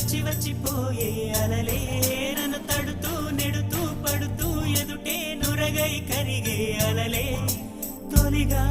వచ్చి వచ్చిపోయే అలలే నన్ను తడుతూ నెడుతూ పడుతూ ఎదుటే నురగై కరిగే అలలే తొలిగా